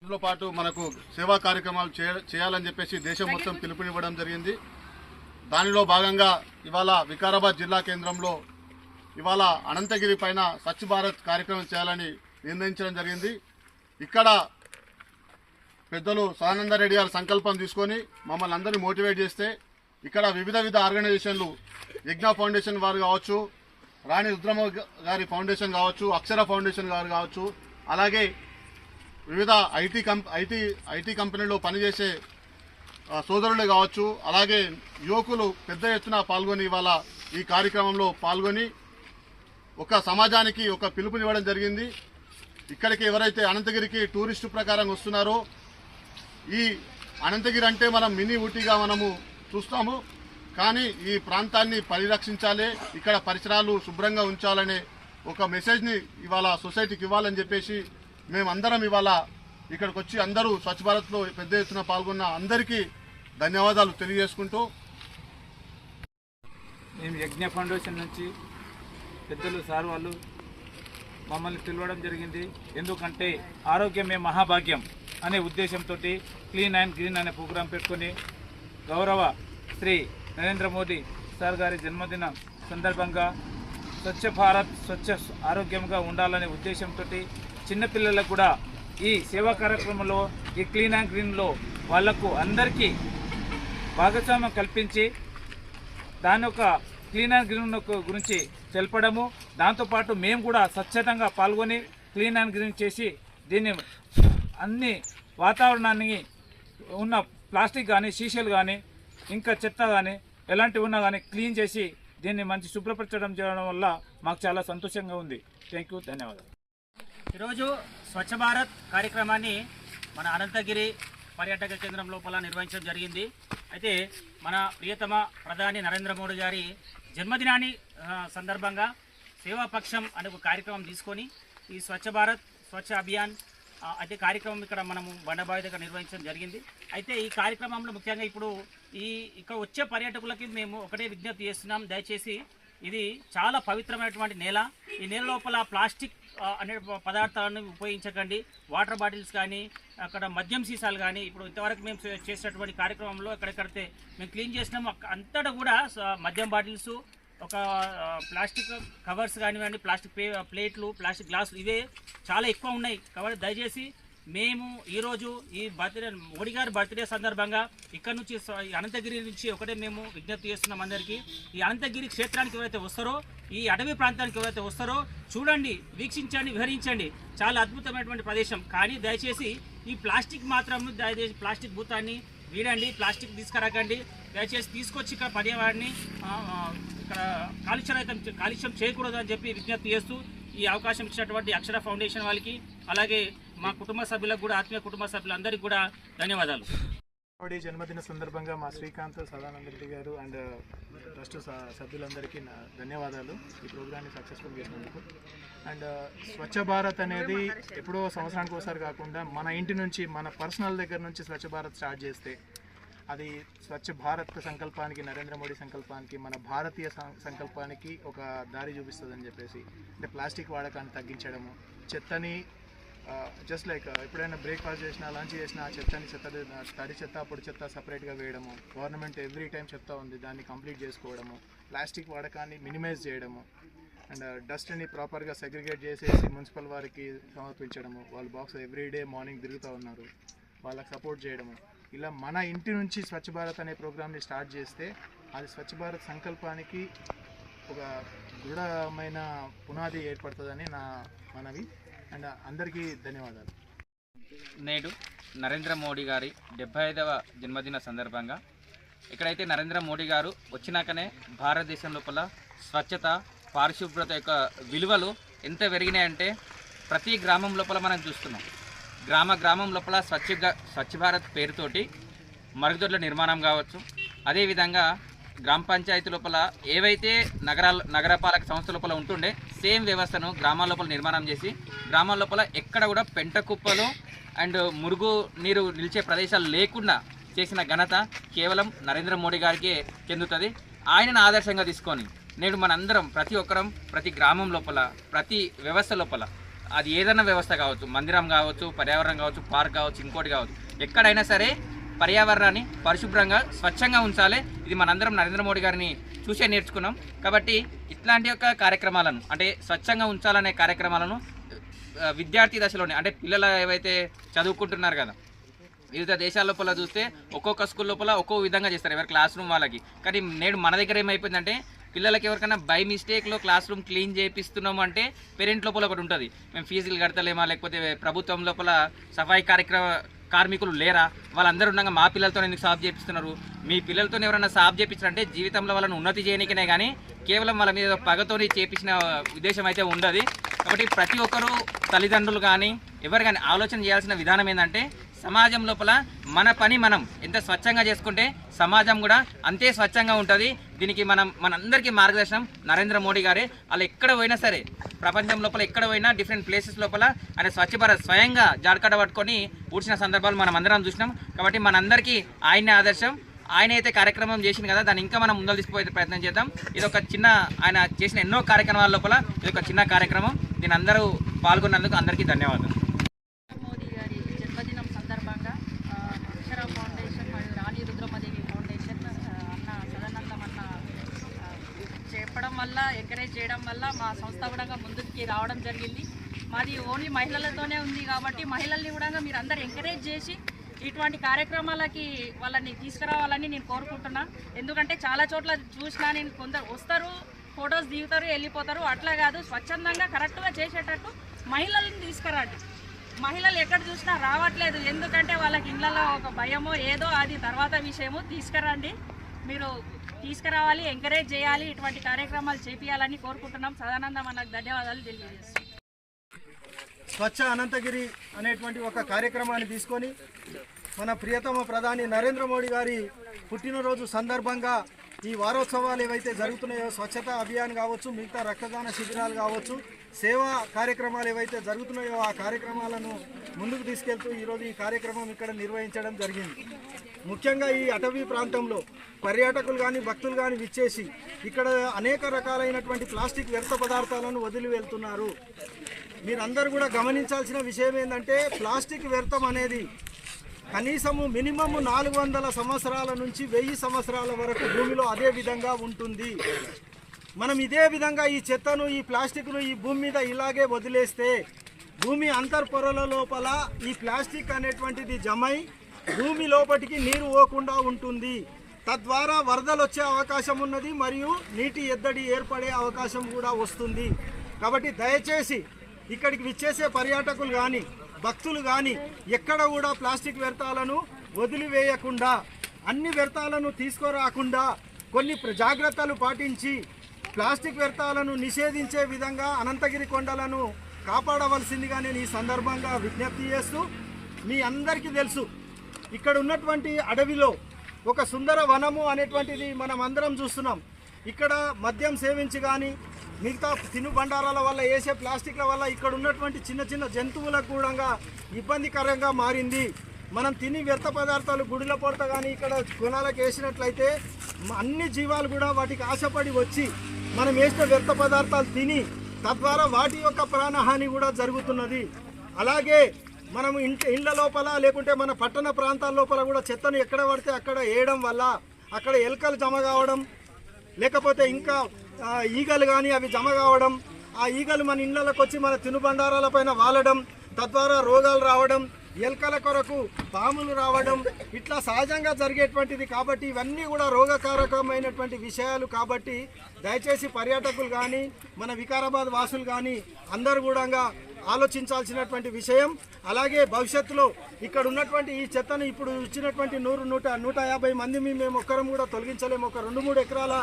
దీంతో పాటు మనకు సేవా కార్యక్రమాలు చేయాలని చెప్పేసి దేశం మొత్తం పిలుపునివ్వడం జరిగింది. దానిలో భాగంగా ఇవాళ వికారాబాద్ జిల్లా కేంద్రంలో ఇవాళ అనంతగిరి పైన స్వచ్ఛ భారత్ కార్యక్రమం చేయాలని నిర్ణయించడం జరిగింది. ఇక్కడ పెద్దలు సదానందరెడ్డి గారి సంకల్పం తీసుకొని మమ్మల్ని అందరినీ మోటివేట్ చేస్తే ఇక్కడ వివిధ ఆర్గనైజేషన్లు యజ్ఞ ఫౌండేషన్ వారు కావచ్చు, రాణి రుద్రమ్మ గారి ఫౌండేషన్ కావచ్చు, అక్షర ఫౌండేషన్ గారు కావచ్చు, అలాగే వివిధ ఐటీ కంపెనీలో పనిచేసే సోదరులు కావచ్చు, అలాగే యువకులు పెద్ద ఎత్తున పాల్గొని ఇవాళ ఈ కార్యక్రమంలో పాల్గొని ఒక సమాజానికి ఒక పిలుపునివ్వడం జరిగింది. ఇక్కడికి ఎవరైతే అనంతగిరికి టూరిస్టు ప్రకారం వస్తున్నారో, ఈ అనంతగిరి అంటే మనం మినీ ఊటీగా మనము చూస్తాము, కానీ ఈ ప్రాంతాన్ని పరిరక్షించాలి, ఇక్కడ పరిసరాలు శుభ్రంగా ఉంచాలనే ఒక మెసేజ్ని ఇవాళ సొసైటీకి ఇవ్వాలని చెప్పేసి మేమందరం ఇవాళ ఇక్కడికి వచ్చి అందరూ స్వచ్ఛ భారత్లో పెద్ద ఎత్తున పాల్గొన్న అందరికీ ధన్యవాదాలు తెలియజేసుకుంటూ, మేము యజ్ఞ ఫౌండేషన్ నుంచి పెద్దలు సార్ వాళ్ళు మమ్మల్ని పిలవడం జరిగింది. ఎందుకంటే ఆరోగ్యమే మహాభాగ్యం అనే ఉద్దేశంతో క్లీన్ అండ్ గ్రీన్ అనే ప్రోగ్రాం పెట్టుకొని గౌరవ శ్రీ నరేంద్ర మోదీ సార్ గారి జన్మదిన సందర్భంగా స్వచ్ఛ భారత్ స్వచ్ఛ ఆరోగ్యంగా ఉండాలనే ఉద్దేశంతో చిన్నపిల్లలకు కూడా ఈ సేవా కార్యక్రమంలో ఈ క్లీన్ అండ్ గ్రీన్లో వాళ్లకు అందరికీ భాగస్వామ్యం కల్పించి దాని యొక్క క్లీన్ అండ్ గ్రీన్ గురించి తెలపడము, దాంతోపాటు మేము కూడా స్వచ్ఛతంగా పాల్గొని క్లీన్ అండ్ గ్రీన్ చేసి దీన్ని అన్ని వాతావరణాన్ని ఉన్న ప్లాస్టిక్ కానీ షీషలు కానీ ఇంకా చెత్త కానీ ఎలాంటివి ఉన్నా కానీ క్లీన్ చేసి దీన్ని మంచి శుభ్రపరచడం చేయడం వల్ల మాకు చాలా సంతోషంగా ఉంది. థ్యాంక్ యూ, ధన్యవాదాలు. ఈరోజు స్వచ్ఛ భారత్ కార్యక్రమాన్ని మన అనంతగిరి పర్యాటక కేంద్రం లోపల నిర్వహించడం జరిగింది. అయితే మన ప్రియతమ ప్రధాని నరేంద్ర మోడీ గారి జన్మదినాన్ని సందర్భంగా సేవాపక్షం అనే ఒక కార్యక్రమం తీసుకొని ఈ స్వచ్ఛ భారత్ స్వచ్ఛ అభియాన్ అయితే కార్యక్రమం ఇక్కడ మనము బండబావి దగ్గర నిర్వహించడం జరిగింది. అయితే ఈ కార్యక్రమంలో ముఖ్యంగా ఇప్పుడు ఇక్కడ వచ్చే పర్యాటకులకి మేము ఒకటే విజ్ఞప్తి చేస్తున్నాం, దయచేసి ఇది చాలా పవిత్రమైనటువంటి నేల. ఈ నేల లోపల ప్లాస్టిక్ అనే పదార్థాలను ఉపయోగించకండి. వాటర్ బాటిల్స్ కానీ అక్కడ మద్యం సీసాలు కానీ ఇప్పుడు ఇంతవరకు మేము చేసినటువంటి కార్యక్రమంలో ఎక్కడెక్కడైతే మేము క్లీన్ చేసినాము అంతటా కూడా మద్యం బాటిల్స్, ఒక ప్లాస్టిక్ కవర్స్ కానివ్వండి, ప్లాస్టిక్ ప్లేట్లు, ప్లాస్టిక్ గ్లాసులు ఇవే చాలా ఎక్కువ ఉన్నాయి. కాబట్టి దయచేసి మేము ఈరోజు ఈ బర్త్డే మోడీ గారి బర్త్డే సందర్భంగా ఇక్కడ నుంచి అనంతగిరి నుంచి ఒకటే మేము విజ్ఞప్తి చేస్తున్నాం అందరికీ. ఈ అనంతగిరి క్షేత్రానికి ఎవరైతే వస్తారో, ఈ అటవీ ప్రాంతానికి ఎవరైతే వస్తారో చూడండి, వీక్షించండి, విహరించండి. చాలా అద్భుతమైనటువంటి ప్రదేశం. కానీ దయచేసి ఈ ప్లాస్టిక్ మాత్రం దయచేసి ప్లాస్టిక్ భూతాన్ని వీడండి, ప్లాస్టిక్ తీసుకురాకండి. దయచేసి తీసుకొచ్చి ఇక్కడ పర్యావరణాన్ని ఇక్కడ కాలుష్యం చేయకూడదు అని చెప్పి విజ్ఞప్తి చేస్తూ ఈ అవకాశం ఇచ్చినటువంటి అక్షర ఫౌండేషన్ వాళ్ళకి, అలాగే మా కుటుంబ సభ్యులకు కూడా, ఆత్మీయ కుటుంబ సభ్యులందరికీ కూడా ధన్యవాదాలు. మోడీ జన్మదిన సందర్భంగా మా శ్రీకాంత్ సదానందరెడ్డి గారు అండ్ ట్రస్ట్ సభ్యులందరికీ ధన్యవాదాలు ఈ ప్రోగ్రామ్ని సక్సెస్ఫుల్ చేసినందుకు. అండ్ స్వచ్ఛ భారత్ అనేది ఎప్పుడో సంవత్సరానికి ఒకసారి కాకుండా మన ఇంటి నుంచి, మన పర్సనల్ దగ్గర నుంచి స్వచ్ఛ భారత్ స్టార్ట్ చేస్తే అది స్వచ్ఛ భారత్ సంకల్పానికి, నరేంద్ర మోడీ సంకల్పానికి, మన భారతీయ సంకల్పానికి ఒక దారి చూపిస్తుందని చెప్పేసి, అంటే ప్లాస్టిక్ వాడకాన్ని తగ్గించడము, చెత్తని జస్ట్ లైక్ ఎప్పుడైనా బ్రేక్ఫాస్ట్ చేసినా, లంచ్ చేసినా చెత్తని తడి చెత్త, పొడి చెత్త సపరేట్గా వేయడము, గవర్నమెంట్ ఎవ్రీ టైం చెత్త ఉంది దాన్ని కంప్లీట్ చేసుకోవడము, ప్లాస్టిక్ వాడకాన్ని మినిమైజ్ చేయడము, అండ్ డస్ట్ని ప్రాపర్గా సెగ్రిగేట్ చేసేసి మున్సిపల్ వారికి సమర్పించడము. వాళ్ళ బాక్స్ ఎవ్రీడే మార్నింగ్ తిరుగుతూ ఉన్నారు, వాళ్ళకి సపోర్ట్ చేయడము. ఇలా మన ఇంటి నుంచి స్వచ్ఛ భారత్ అనే ప్రోగ్రామ్ని స్టార్ట్ చేస్తే అది స్వచ్ఛ భారత్ సంకల్పానికి ఒక దృఢమైన పునాది ఏర్పడుతుందని నా మనవి. అండ్ అందరికీ ధన్యవాదాలు. నేడు నరేంద్ర మోడీ గారి 75వ జన్మదిన సందర్భంగా ఇక్కడైతే నరేంద్ర మోడీ గారు వచ్చినాకనే భారతదేశం లోపల స్వచ్ఛత, పారిశుభ్రత యొక్క విలువలు ఎంత పెరిగినాయంటే ప్రతి గ్రామం లోపల మనం చూస్తున్నాం. గ్రామం లోపల స్వచ్ఛ భారత్ పేరుతోటి మరుగుదొడ్ల నిర్మాణం కావచ్చు, అదేవిధంగా గ్రామ పంచాయతీ లోపల ఏవైతే నగరపాలక సంస్థ లోపల ఉంటుండే సేమ్ వ్యవస్థను గ్రామాల లోపల నిర్మాణం చేసి గ్రామాల లోపల ఎక్కడ కూడా పెంట కుప్పలు అండ్ మురుగు నీరు నిలిచే ప్రదేశాలు లేకుండా చేసిన ఘనత కేవలం నరేంద్ర మోడీ గారికే చెందుతుంది. ఆయనను ఆదర్శంగా తీసుకొని నేడు మనందరం ప్రతి ఒక్కరం ప్రతి గ్రామం లోపల, ప్రతి వ్యవస్థ లోపల అది ఏదైనా వ్యవస్థ కావచ్చు, మందిరం కావచ్చు, పర్యావరణం కావచ్చు, పార్క్ కావచ్చు, ఇంకోటి కావచ్చు, ఎక్కడైనా సరే పర్యావరణాన్ని పరిశుభ్రంగా స్వచ్ఛంగా ఉంచాలి. ఇది మనందరం నరేంద్ర మోడీ గారిని చూసే నేర్చుకున్నాం. కాబట్టి ఇట్లాంటి యొక్క కార్యక్రమాలను అంటే స్వచ్ఛంగా ఉంచాలనే కార్యక్రమాలను విద్యార్థి దశలోనే అంటే పిల్లలు ఏవైతే చదువుకుంటున్నారు కదా, వివిధ దేశాల లోపల చూస్తే ఒక్కొక్క స్కూల్ లోపల ఒక్కో విధంగా చేస్తారు ఎవరి క్లాస్ రూమ్ వాళ్ళకి. కానీ నేడు మన దగ్గర ఏమైపోయిందంటే పిల్లలకి ఎవరికైనా బై మిస్టేక్లో క్లాస్ రూమ్ క్లీన్ చేపిస్తున్నాము అంటే పేరెంట్ లోపల ఒకటి ఉంటుంది, మేము ఫీజులు కడతలేమా, లేకపోతే ప్రభుత్వం లోపల సఫాయి కార్మికులు లేరా, వాళ్ళందరూ ఉండగా మా పిల్లలతో ఎందుకు సాఫ్ చేపిస్తున్నారు. మీ పిల్లలతో ఎవరైనా సాఫ్ చేపించారంటే జీవితంలో వాళ్ళని ఉన్నతి చేయడానికనే కానీ కేవలం వాళ్ళ మీద పగతోని చేపించిన ఉద్దేశం అయితే ఉండదు. కాబట్టి ప్రతి ఒక్కరూ తల్లిదండ్రులు కానీ ఎవరు కానీ ఆలోచన చేయాల్సిన విధానం ఏంటంటే సమాజం లోపల మన పని మనం ఎంత స్వచ్ఛంగా చేసుకుంటే సమాజం కూడా అంతే స్వచ్ఛంగా ఉంటుంది. దీనికి మనందరికీ మార్గదర్శనం నరేంద్ర మోడీ గారే. వాళ్ళు ఎక్కడ పోయినా సరే ప్రపంచం లోపల ఎక్కడ పోయినా డిఫరెంట్ ప్లేసెస్ లోపల ఆయన స్వచ్ఛ భారత్ స్వయంగా జాడకట్ట పట్టుకొని ఊడ్చిన సందర్భాలు మనం అందరం చూసినాం. కాబట్టి మనందరికీ ఆయనే ఆదర్శం. ఆయన అయితే కార్యక్రమం చేసింది కదా, దాన్ని ఇంకా మనం ముందలు తీసుకుపోయే ప్రయత్నం చేద్దాం. ఇది ఒక చిన్న ఆయన చేసిన ఎన్నో కార్యక్రమాల లోపల ఇది ఒక చిన్న కార్యక్రమం. దీని అందరూ పాల్గొన్నందుకు అందరికీ ధన్యవాదాలు. మోదీ గారి జన్మదినం సందర్భంగా అక్షర ఫౌండేషన్ మరియు రాణి రుద్రమదేవి ఫౌండేషన్ అన్న సదానందం అన్న చెప్పడం వల్ల ఎంకరేజ్ చేయడం వల్ల మా సంస్థ కూడా ముందుకి రావడం జరిగింది. మాది ఓన్లీ మహిళలతోనే ఉంది కాబట్టి మహిళల్ని కూడా మీరు అందరు ఎంకరేజ్ చేసి ఇటువంటి కార్యక్రమాలకి వాళ్ళని తీసుకురావాలని నేను కోరుకుంటున్నా. ఎందుకంటే చాలా చోట్ల చూసినా నేను కొందరు వస్తారు, ఫొటోస్ దిగుతారు, వెళ్ళిపోతారు. అట్లా కాదు, స్వచ్ఛందంగా కరెక్ట్గా చేసేటట్టు మహిళలను తీసుకురండి. మహిళలు ఎక్కడ చూసినా రావట్లేదు, ఎందుకంటే వాళ్ళకి ఇళ్ళలో ఒక భయమో ఏదో, అది తర్వాత విషయము. తీసుకురండి, మీరు తీసుకురావాలి, ఎంకరేజ్ చేయాలి, ఇటువంటి కార్యక్రమాలు చేపియాలని కోరుకుంటున్నాం. సదానందం అన్నకు ధన్యవాదాలు తెలియజేస్తాం. స్వచ్ఛ అనంతగిరి అనేటువంటి ఒక కార్యక్రమాన్ని తీసుకొని మన ప్రియతమ ప్రధాని నరేంద్ర మోడీ గారి పుట్టినరోజు సందర్భంగా ఈ వారోత్సవాలు ఏవైతే జరుగుతున్నాయో, స్వచ్ఛతా అభియాన్ కావచ్చు, మిగతా రక్తదాన శిబిరాలు కావచ్చు, సేవా కార్యక్రమాలు ఏవైతే జరుగుతున్నాయో ఆ కార్యక్రమాలను ముందుకు తీసుకెళ్తూ ఈరోజు ఈ కార్యక్రమం ఇక్కడ నిర్వహించడం జరిగింది. ముఖ్యంగా ఈ అటవీ ప్రాంతంలో పర్యాటకులు కానీ భక్తులు కానీ విచ్చేసి ఇక్కడ అనేక రకాలైనటువంటి ప్లాస్టిక్ వ్యర్థ పదార్థాలను వదిలి వెళ్తున్నారు. మీరందరూ కూడా గమనించాల్సిన విషయం ఏంటంటే ప్లాస్టిక్ వ్యర్థం అనేది కనీసము మినిమము 400 సంవత్సరాల నుంచి 1000 సంవత్సరాల వరకు భూమిలో అదే విధంగా ఉంటుంది. మనం ఇదే విధంగా ఈ చెత్తను, ఈ ప్లాస్టిక్ను ఈ భూమి మీద ఇలాగే వదిలేస్తే భూమి అంతర్పొరల లోపల ఈ ప్లాస్టిక్ అనేటువంటిది జమై భూమి లోపటికి నీరు పోకుండా ఉంటుంది. తద్వారా వరదలు వచ్చే అవకాశం ఉన్నది, మరియు నీటి ఎద్దడి ఏర్పడే అవకాశం కూడా వస్తుంది. కాబట్టి దయచేసి ఇక్కడికి విచ్చేసే పర్యాటకులు కానీ భక్తులు కానీ ఎక్కడ కూడా ప్లాస్టిక్ వ్యర్థాలను వదిలివేయకుండా, అన్ని వ్యర్థాలను తీసుకురాకుండా కొన్ని జాగ్రత్తలు పాటించి ప్లాస్టిక్ వ్యర్థాలను నిషేధించే విధంగా అనంతగిరి కొండలను కాపాడవలసిందిగా నేను ఈ సందర్భంగా విజ్ఞప్తి చేస్తూ, మీ అందరికీ తెలుసు ఇక్కడ ఉన్నటువంటి అడవిలో ఒక సుందర వనము అనేటువంటిది మనం అందరం చూస్తున్నాం. ఇక్కడ మద్యం సేవించి కానీ మిగతా తినుబండారాల వల్ల వేసే ప్లాస్టిక్ల వల్ల ఇక్కడ ఉన్నటువంటి చిన్న చిన్న జంతువులకు కూడా ఇబ్బందికరంగా మారింది. మనం తిని వ్యర్థ పదార్థాలు గుడిల పొడత కానీ ఇక్కడ కొనాలకు వేసినట్లయితే అన్ని జీవాలు కూడా వాటికి ఆశపడి వచ్చి మనం వేసిన వ్యర్థ పదార్థాలు తిని తద్వారా వాటి యొక్క ప్రాణహాని కూడా జరుగుతున్నది. అలాగే మనం ఇళ్ళ లోపల లేకుంటే మన పట్టణ ప్రాంతాల లోపల కూడా చెత్తను ఎక్కడ పడితే అక్కడ వేయడం వల్ల అక్కడ ఎలుకలు జమ కావడం, లేకపోతే ఇంకా ఈగలు కానీ అవి జమ కావడం, ఆ ఈగలు మన ఇళ్ళకి వచ్చి మన తినుబండారాలపైన వాలడం, తద్వారా రోగాలు రావడం, ఎలుకల కొరకు పాములు రావడం, ఇట్లా సహజంగా జరిగేటువంటిది. కాబట్టి ఇవన్నీ కూడా రోగకారకమైనటువంటి విషయాలు. కాబట్టి దయచేసి పర్యాటకులు కానీ మన వికారాబాద్ వాసులు కానీ అందరూ కూడా ఆలోచించాల్సినటువంటి విషయం. అలాగే భవిష్యత్తులో ఇక్కడ ఉన్నటువంటి ఈ చెత్తను ఇప్పుడు ఇచ్చినటువంటి 100-150 మంది మేము ఒక్కరం కూడా తొలగించలేము. ఒక 2-3 ఎకరాల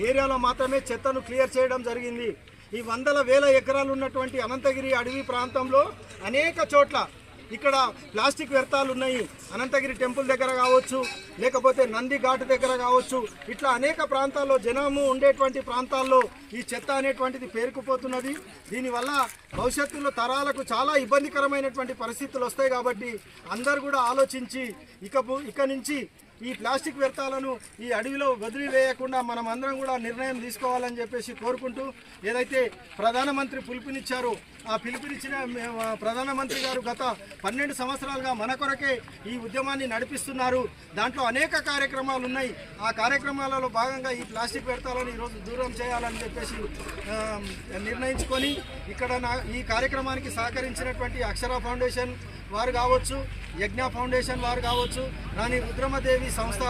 ఏరియాలో మాత్రమే చెత్తను క్లియర్ చేయడం జరిగింది. ఈ వందల వేల ఎకరాలు ఉన్నటువంటి అనంతగిరి అడవి ప్రాంతంలో అనేక చోట్ల ఇక్కడ ప్లాస్టిక్ వ్యర్థాలు ఉన్నాయి. అనంతగిరి టెంపుల్ దగ్గర కావచ్చు, లేకపోతే నంది ఘాట్ దగ్గర కావచ్చు, ఇట్లా అనేక ప్రాంతాల్లో జనము ఉండేటువంటి ప్రాంతాల్లో ఈ చెత్త అనేటువంటిది పేరుకుపోతున్నది. దీనివల్ల భవిష్యత్తులో తరాలకు చాలా ఇబ్బందికరమైనటువంటి పరిస్థితులు వస్తాయి. కాబట్టి అందరూ కూడా ఆలోచించి ఇక నుంచి ఈ ప్లాస్టిక్ వ్యర్థాలను ఈ అడవిలో వదిలివేయకుండా మనం అందరం కూడా నిర్ణయం తీసుకోవాలని చెప్పేసి కోరుకుంటూ ఏదైతే ప్రధానమంత్రి పిలుపునిచ్చారో ఆ పిలుపునిచ్చిన ప్రధానమంత్రి గారు గత 12 సంవత్సరాలుగా మన కొరకే ఈ ఉద్యమాన్ని నడిపిస్తున్నారు. దాంట్లో అనేక కార్యక్రమాలు ఉన్నాయి. ఆ కార్యక్రమాలలో భాగంగా ఈ ప్లాస్టిక్ వ్యర్థాలను ఈరోజు దూరం చేయాలని చెప్పేసి నిర్ణయించుకొని ఇక్కడ ఈ కార్యక్రమానికి సహకరించినటువంటి అక్షర ఫౌండేషన్ వారు కావచ్చు, యజ్ఞ ఫౌండేషన్ వారు కావచ్చు, రాణి రుద్రమదేవి సంస్థ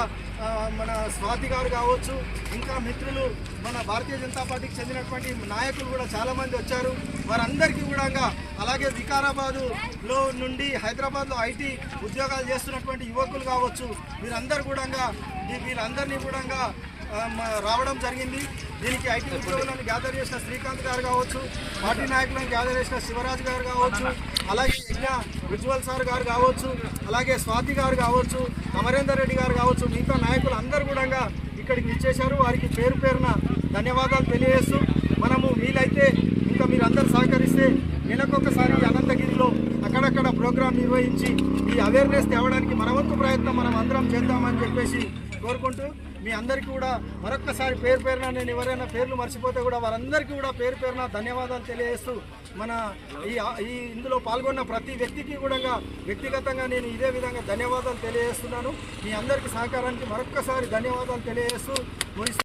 మన స్వాతి గారు కావచ్చు, ఇంకా మిత్రులు మన భారతీయ జనతా పార్టీకి చెందినటువంటి నాయకులు కూడా చాలామంది వచ్చారు. వారందరికీ కూడా అలాగే వికారాబాదులో నుండి హైదరాబాద్లో ఐటీ ఉద్యోగాలు చేస్తున్నటువంటి యువకులు కావచ్చు, వీరందరినీ కూడా రావడం జరిగింది. దీనికి ఐటీ ఉద్యోగులను గ్యాదర్ చేసిన శ్రీకాంత్ గారు కావచ్చు, పార్టీ నాయకులను గ్యాదర్ చేసిన శివరాజ్ గారు కావచ్చు, అలాగే యజ్ఞ ఉజ్వల్ సార్ గారు కావచ్చు, అలాగే స్వాతి గారు కావచ్చు, అమరేందర్ రెడ్డి గారు కావచ్చు, మిగతా నాయకులు అందరూ కూడా ఇక్కడికి విచ్చేశారు. వారికి పేరు పేరున ధన్యవాదాలు తెలియజేస్తూ మనము వీలైతే ఇంకా మీరు అందరూ సహకరిస్తే నెలకొకసారి అనంతగిరిలో అక్కడక్కడ ప్రోగ్రాం నిర్వహించి ఈ అవేర్నెస్ తేవడానికి మన వంతు ప్రయత్నం మనం అందరం చేద్దామని చెప్పేసి కోరుకుంటూ మీ అందరికీ కూడా మరొక్కసారి పేరు పేరున నేను ఎవరైనా పేర్లు మర్చిపోతే కూడా వారందరికీ కూడా పేరు పేరున ధన్యవాదాలు తెలియజేస్తూ మన ఈ ఇందులో పాల్గొన్న ప్రతి వ్యక్తికి కూడా వ్యక్తిగతంగా నేను ఇదే విధంగా ధన్యవాదాలు తెలియజేస్తున్నాను. మీ అందరికీ సహకారానికి మరొక్కసారి ధన్యవాదాలు తెలియజేస్తూ